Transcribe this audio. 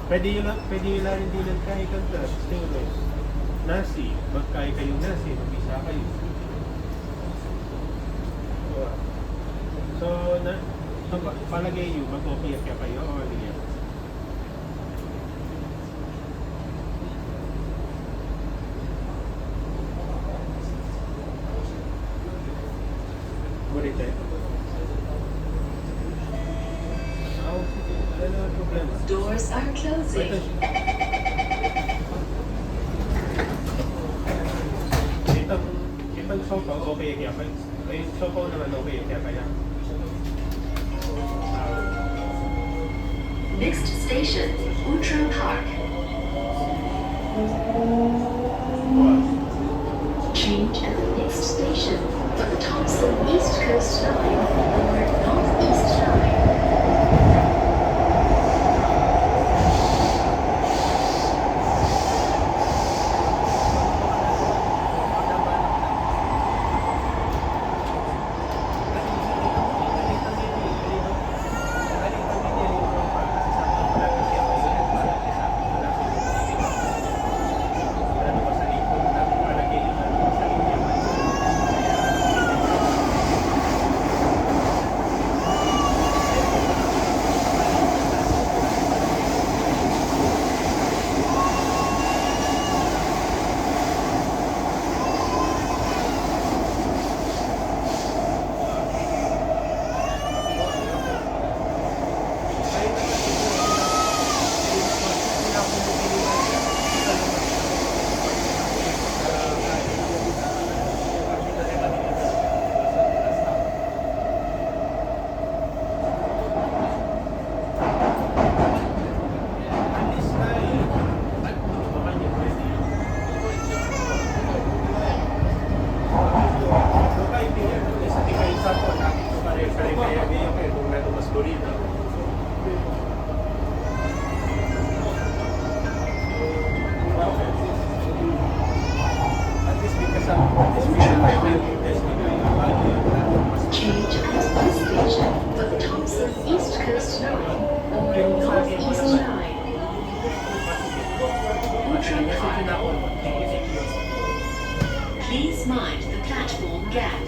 pwede yun lang hindi nagkaya kanta. Stilos. Nasi. Magkaya kayong nasi. Mag-isa kayo. So, palagay nyo, mag-okay ka kayo o ano yan? Burite? Oh, sige. Ano ang problema? Doors are closing. Itong sopaw, okay kaya kayo? Yung sopaw naman, okay kaya kaya? Next station, Outram Park. Change at the next station for the Thompson East Coast Line or Northeast Line. Change at this station for the Thompson East Coast Line or Northeast Line. Outram Park. Please mind the platform gap.